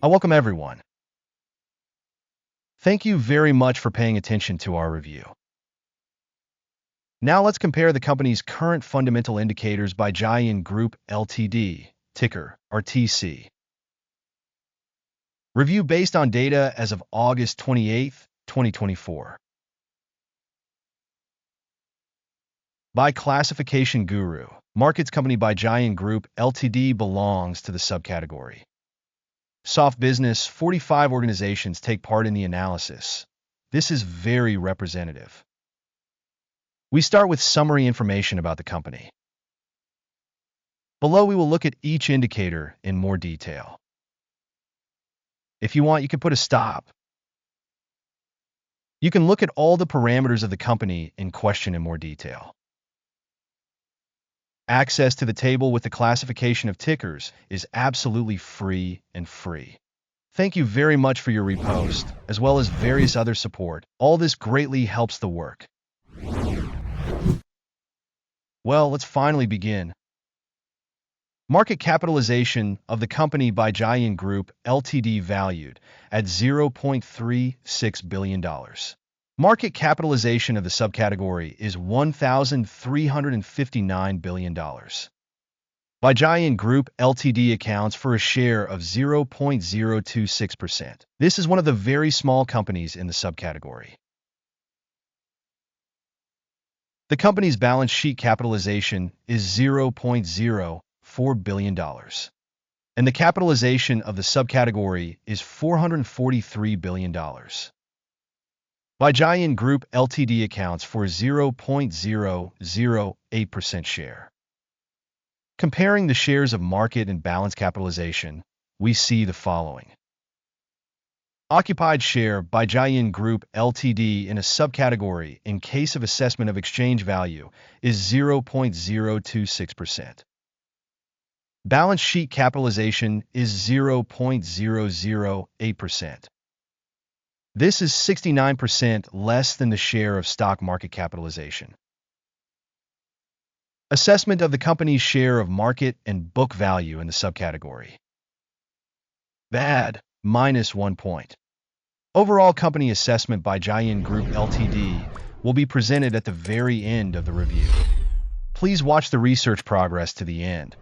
I welcome everyone. Thank you very much for paying attention to our review. Now let's compare the company's current fundamental indicators by Baijiayun Group Ltd, ticker RTC. Review based on data as of August 28, 2024. By classification guru, markets company Baijiayun Group Ltd belongs to the subcategory. Soft business, 45 organizations take part in the analysis. This is very representative. We start with summary information about the company. Below, we will look at each indicator in more detail. If you want, you can put a stop. You can look at all the parameters of the company in question in more detail. Access to the table with the classification of tickers is absolutely free. Thank you very much for your repost, as well as various other support. All this greatly helps the work. Well, let's finally begin. Market capitalization of the company Baijiayun Group Ltd valued at $0.36 billion. Market capitalization of the subcategory is $1,359 billion. Baijiayun Group Ltd accounts for a share of 0.026%. This is one of the very small companies in the subcategory. The company's balance sheet capitalization is $0.04 billion, and the capitalization of the subcategory is $443 billion. Baijiayun Group Ltd accounts for 0.008% share. Comparing the shares of market and balance capitalization, we see the following. Occupied share Baijiayun Group Ltd in a subcategory in case of assessment of exchange value is 0.026%. Balance sheet capitalization is 0.008%. This is 69% less than the share of stock market capitalization. Assessment of the company's share of market and book value in the subcategory. Bad, -1 point. Overall company assessment by Baijiayun Group Ltd will be presented at the very end of the review. Please watch the research progress to the end.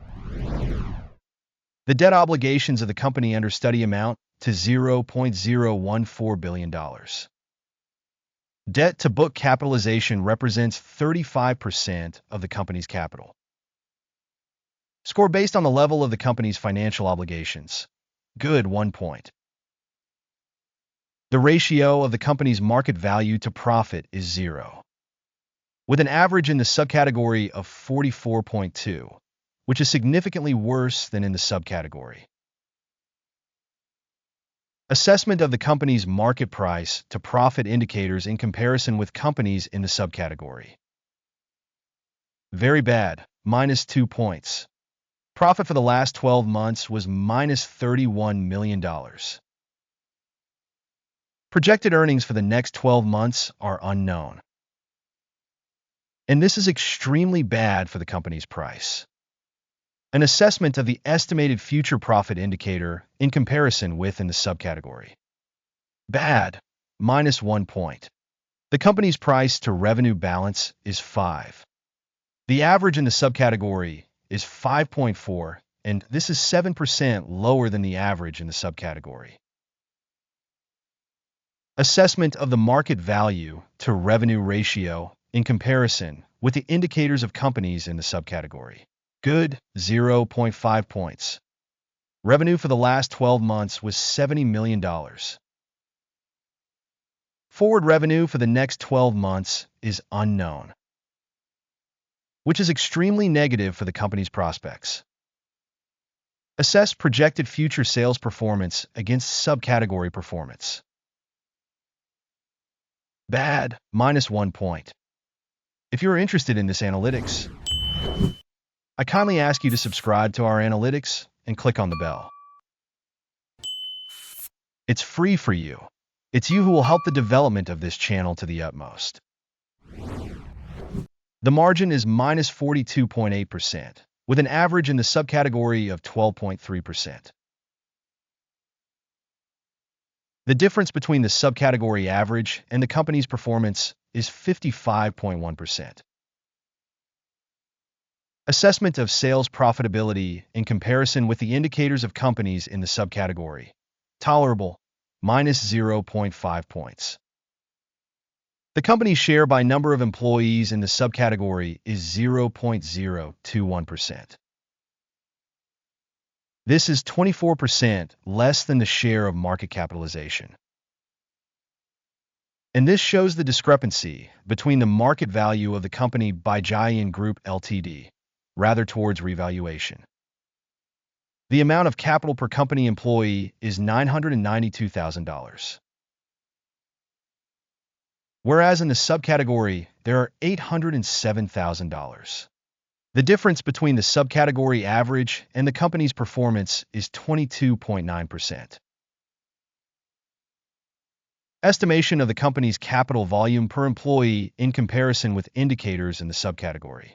The debt obligations of the company under study amount to $0.014 billion. Debt to book capitalization represents 35% of the company's capital. Score based on the level of the company's financial obligations. Good, 1 point. The ratio of the company's market value to profit is 0, with an average in the subcategory of 44.2, which is significantly worse than in the subcategory. Assessment of the company's market price to profit indicators in comparison with companies in the subcategory. Very bad, -2 points. Profit for the last 12 months was -$31 million. Projected earnings for the next 12 months are unknown. And this is extremely bad for the company's price. An assessment of the estimated future profit indicator in comparison with in the subcategory. Bad, -1 point. The company's price to revenue balance is 5. The average in the subcategory is 5.4, and this is 7% lower than the average in the subcategory. Assessment of the market value to revenue ratio in comparison with the indicators of companies in the subcategory. Good, 0.5 points. Revenue for the last 12 months was $70 million. Forward revenue for the next 12 months is unknown, which is extremely negative for the company's prospects. Assess projected future sales performance against subcategory performance. Bad, -1 point. If you're interested in this analytics, I kindly ask you to subscribe to our analytics and click on the bell. It's free for you. It's you who will help the development of this channel to the utmost. The margin is -42.8%, with an average in the subcategory of 12.3%. The difference between the subcategory average and the company's performance is 55.1%. Assessment of sales profitability in comparison with the indicators of companies in the subcategory. Tolerable, minus 0.5 points. The company's share by number of employees in the subcategory is 0.021%. This is 24% less than the share of market capitalization. And this shows the discrepancy between the market value of the company Baijiayun Group Ltd, rather towards revaluation. The amount of capital per company employee is $992,000. Whereas in the subcategory, there are $807,000. The difference between the subcategory average and the company's performance is 22.9%. Estimation of the company's capital volume per employee in comparison with indicators in the subcategory.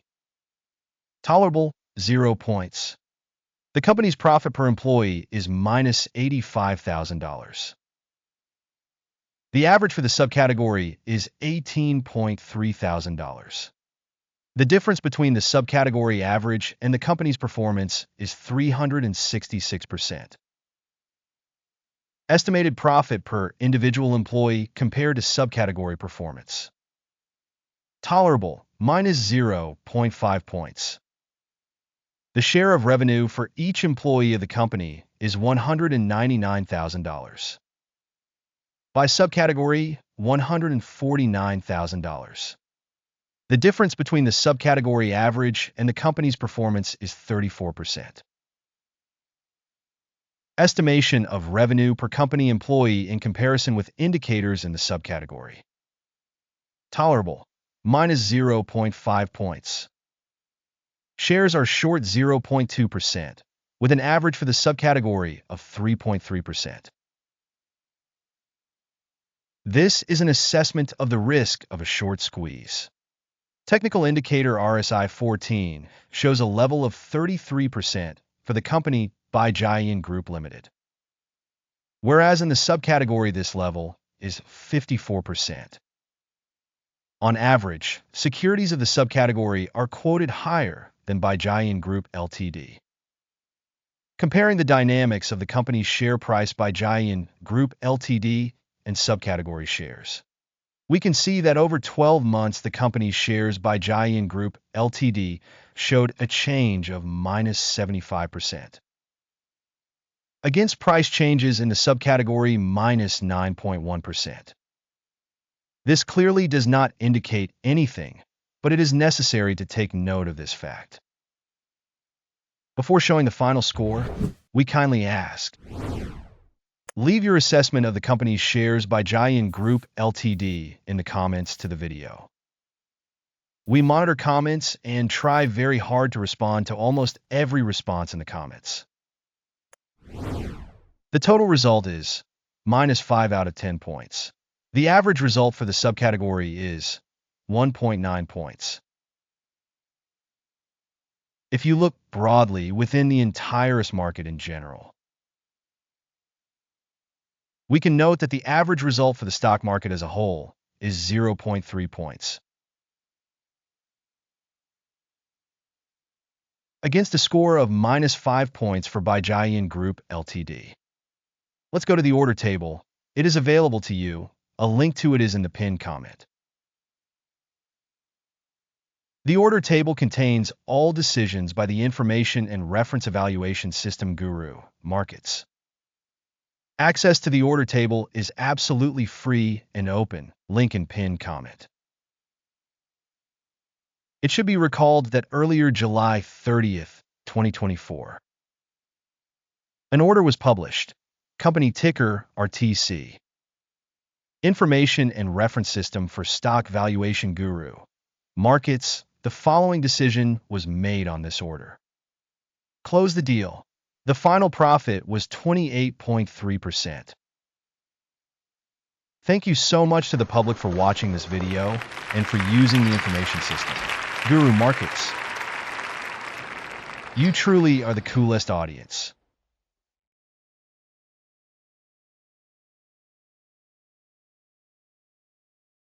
Tolerable, 0 points. The company's profit per employee is minus $85,000. The average for the subcategory is $18,300. The difference between the subcategory average and the company's performance is 366%. Estimated profit per individual employee compared to subcategory performance. Tolerable, minus 0.5 points. The share of revenue for each employee of the company is $199,000. By subcategory, $149,000. The difference between the subcategory average and the company's performance is 34%. Estimation of revenue per company employee in comparison with indicators in the subcategory. Tolerable, minus 0.5 points. Shares are short 0.2%, with an average for the subcategory of 3.3%. This is an assessment of the risk of a short squeeze. Technical indicator RSI 14 shows a level of 33% for the company Baijiayun Group Ltd. Whereas in the subcategory this level is 54%. On average, securities of the subcategory are quoted higher than Baijiayun Group Ltd. Comparing the dynamics of the company's share price Baijiayun Group Ltd and subcategory shares, we can see that over 12 months the company's shares Baijiayun Group Ltd showed a change of minus 75%. Against price changes in the subcategory minus 9.1%. This clearly does not indicate anything, but it is necessary to take note of this fact. Before showing the final score, we kindly ask, leave your assessment of the company's shares Baijiayun Group Ltd in the comments to the video. We monitor comments and try very hard to respond to almost every response in the comments. The total result is minus 5 out of 10 points. The average result for the subcategory is 1.9 points. If you look broadly within the entire market in general, we can note that the average result for the stock market as a whole is 0.3 points. Against a score of minus 5 points for Baijiayun Group Ltd. Let's go to the order table. It is available to you. A link to it is in the pinned comment. The order table contains all decisions by the information and reference evaluation System.GURU.Markets. Access to the order table is absolutely free and open. Link in pinned comment. It should be recalled that earlier July 30th, 2024, an order was published. Company ticker RTC. Information and reference system for stock valuation Guru.Markets. The following decision was made on this order. Close the deal. The final profit was 28.3%. Thank you so much to the public for watching this video and for using the information system. Guru.Markets. You truly are the coolest audience.